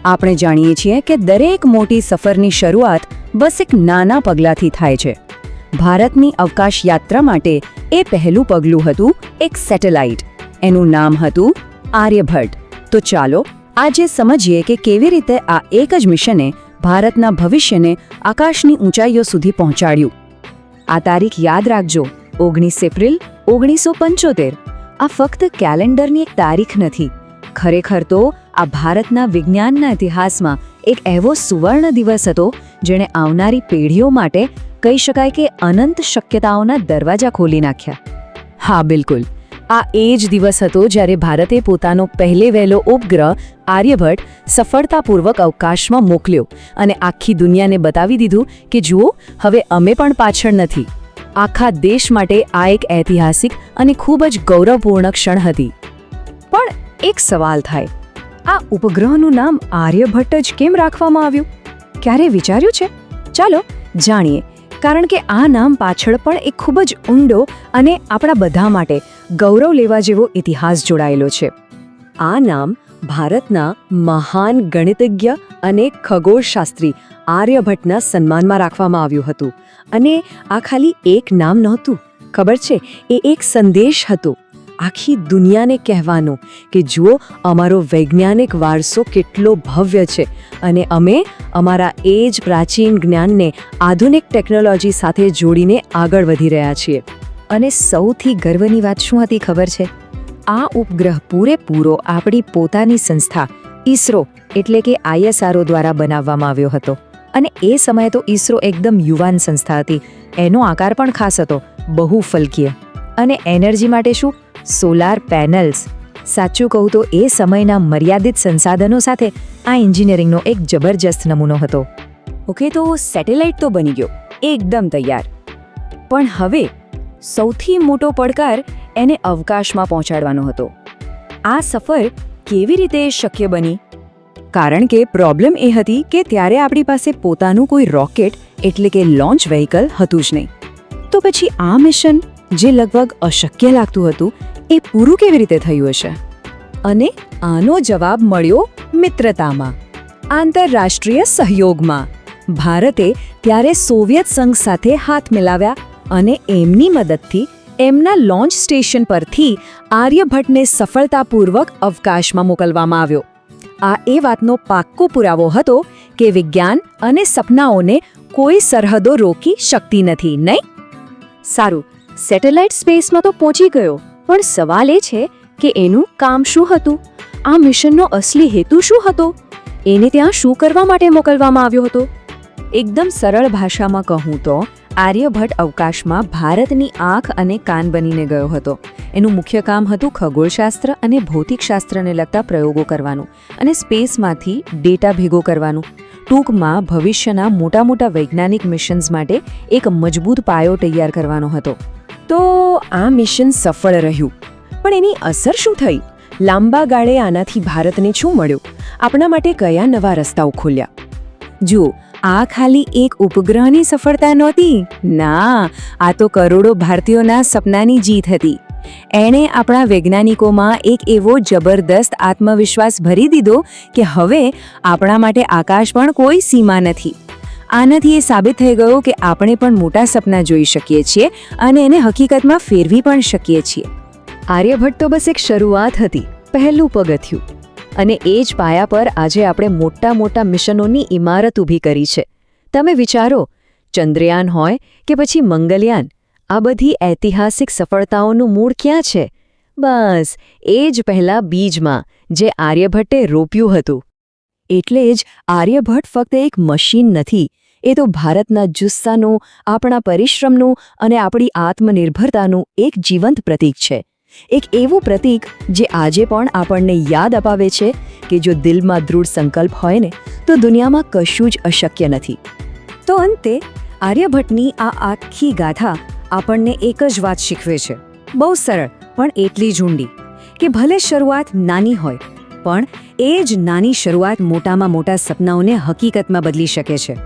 આપણે જાણીએ છીએ કે દરેક મોટી સફરની શરૂઆત બસ એક નાના પગલાંથી થાય છે. ભારતની અવકાશ યાત્રા માટે એ પહેલું પગલું હતું એક સેટેલાઇટ. એનું નામ હતું આર્યભટ્ટ. તો ચાલો આજે સમજીએ કે કેવી રીતે આ એક જ મિશને ભારતના ભવિષ્યને આકાશની ઊંચાઈઓ સુધી પહોંચાડ્યું. આ તારીખ યાદ રાખજો, 19 એપ્રિલ 1975. આ ફક્ત કેલેન્ડરની એક તારીખ નથી. ખરેખર તો આ ભારતના વિજ્ઞાનના ઇતિહાસમાં એક એવો સુવર્ણ દિવસ હતો જેણે આવનારી પેઢીઓ માટે કહી શકાય કે અનંત શક્યતાઓના દરવાજા ખોલી નાખ્યા. હા, બિલકુલ. આ એ જ દિવસ હતો જ્યારે ભારતે પોતાનો વહેલો ઉપગ્રહ આર્યભટ્ટ સફળતાપૂર્વક અવકાશમાં મોકલ્યો અને આખી દુનિયાને બતાવી દીધું કે જુઓ, હવે અમે પણ પાછળ નથી. આખા દેશ માટે આ એક ઐતિહાસિક અને ખૂબ જ ગૌરવપૂર્ણ ક્ષણ હતી. પણ એક સવાલ થાય, આ ઉપગ્રહનું નામ આર્યભટ્ટ જ કેમ રાખવામાં આવ્યું? ક્યારે વિચાર્યું છે? ચાલો જાણીએ. કારણ કે આ નામ પાછળ પણ એક ખૂબ જ ઊંડો અને આપણા બધા માટે ગૌરવ લેવા જેવો ઇતિહાસ જોડાયેલો છે. આ નામ ભારતના મહાન ગણિતજ્ઞ અને ખગોળશાસ્ત્રી આર્યભટ્ટના સન્માનમાં રાખવામાં આવ્યું હતું. અને આ ખાલી એક નામ નહોતું, ખબર છે, એ એક સંદેશ હતો આખી દુનિયાને કહેવાનો કે જુઓ, અમારો વૈજ્ઞાનિક વારસો કેટલો ભવ્ય છે અને અમે અમારા એ જ પ્રાચીન જ્ઞાનને આધુનિક ટેકનોલોજી સાથે જોડીને આગળ વધી રહ્યા છીએ. અને સૌથી ગર્વની વાત શું હતી ખબર છે? આ ઉપગ્રહ પૂરેપૂરો આપણી પોતાની સંસ્થા ઈસરો એટલે કે ISRO દ્વારા બનાવવામાં આવ્યો હતો. અને એ સમયે તો ઈસરો એકદમ યુવાન સંસ્થા હતી. એનો આકાર પણ ખાસ હતો, બહુફલકીય. અને એનર્જી માટે શું? Solar panels. સાચું કહું તો એ સમયના મર્યાદિત સંસાધનો સાથે આ એન્જિનિયરિંગનો એક જબરજસ્ત નમૂનો હતો. ઓકે, તો સેટેલાઇટ તો બની ગયો, એકદમ તૈયાર. પણ હવે સૌથી મોટો પડકાર એને અવકાશમાં પહોંચાડવાનો હતો. આ સફર કેવી રીતે શક્ય બની? કારણ કે પ્રોબ્લેમ એ હતી કે ત્યારે આપણી પાસે પોતાનું કોઈ રોકેટ એટલે કે લોન્ચ વ્હીકલ હતું જ નહીં. તો પછી આ મિશન જે લગભગ અશક્ય લાગતું હતું એ પૂરું કેવી રીતે થયું હશે? અને આનો જવાબ મળ્યો મિત્રતામાં, આંતરરાષ્ટ્રીય સહયોગમાં. ભારતે ત્યારે સોવિયત સંઘ સાથે હાથ મિલાવ્યા અને એમની મદદથી એમના લોન્ચ સ્ટેશન પરથી આર્યભટ્ટને સફળતાપૂર્વક અવકાશમાં મોકલવામાં આવ્યો. આ એ વાતનો પાક્કો પુરાવો હતો કે વિજ્ઞાન અને સપનાઓને કોઈ સરહદો રોકી શકતી નથી, નહીં? સારું, સેટેલાઇટ સ્પેસમાં તો પહોંચી ગયો, પણ સવાલ એ છે કે એનું કામ શું હતું? આ મિશનનો અસલી હેતુ શું હતો? એને ત્યાં શું કરવા માટે મોકલવામાં આવ્યો હતો? એકદમ સરળ ભાષામાં કહું તો આર્યભટ્ટ અવકાશમાં ભારતની આંખ અને કાન બનીને ગયો હતો. એનું મુખ્ય કામ હતું ખગોળશાસ્ત્ર અને ભૌતિકશાસ્ત્રને લગતા પ્રયોગો કરવાનું અને સ્પેસમાંથી ડેટા ભેગો કરવાનું. ટૂંકમાં ભવિષ્યના મોટા મોટા વૈજ્ઞાનિક મિશન્સ માટે એક મજબૂત પાયો તૈયાર કરવાનો હતો. તો આ મિશન સફળ રહ્યું, પણ એની અસર શું થઈ? લાંબા ગાળે આનાથી ભારતને શું મળ્યું? આપણા માટે કયા નવા રસ્તાઓ ખોલ્યા? જુઓ, આ ખાલી એક ઉપગ્રહની સફળતા નહોતી. ના, આ તો કરોડો ભારતીયોના સપનાની જીત હતી. એણે આપણા વૈજ્ઞાનિકોમાં એક એવો જબરદસ્ત આત્મવિશ્વાસ ભરી દીધો કે હવે આપણા માટે આકાશ પણ કોઈ સીમા નથી. આનાથી એ સાબિત થઈ ગયું કે આપણે પણ મોટા સપના જોઈ શકીએ છીએ અને એને હકીકતમાં ફેરવી પણ શકીએ છીએ. આર્યભટ્ટ તો બસ એક શરૂઆત હતી, પહેલું પગથિયું. અને એ જ પાયા પર આજે આપણે મોટા મોટા મિશનોની ઇમારત ઊભી કરી છે. તમે વિચારો, ચંદ્રયાન હોય કે પછી મંગલયાન, આ બધી ઐતિહાસિક સફળતાઓનું મૂળ ક્યાં છે? બસ એ જ પહેલા બીજમાં, જે આર્યભટ્ટે રોપ્યું હતું. એટલે જ આર્યભટ્ટ ફક્ત એક મશીન નથી, એ તો ભારતના જુસ્સાનું, આપણા પરિશ્રમનું અને આપણી આત્મનિર્ભરતાનું એક જીવંત પ્રતીક છે. એક એવું પ્રતીક જે આજે પણ આપણને યાદ અપાવે છે કે જો દિલમાં દૃઢ સંકલ્પ હોય ને તો દુનિયામાં કશું જ અશક્ય નથી. તો અંતે આર્યભટ્ટની આ આખી ગાથા આપણને એક જ વાત શીખવે છે, બહુ સરળ પણ એટલી જ ઊંડી, કે ભલે શરૂઆત નાની હોય પણ એ જ નાની શરૂઆત મોટામાં મોટા સપનાઓને હકીકતમાં બદલી શકે છે.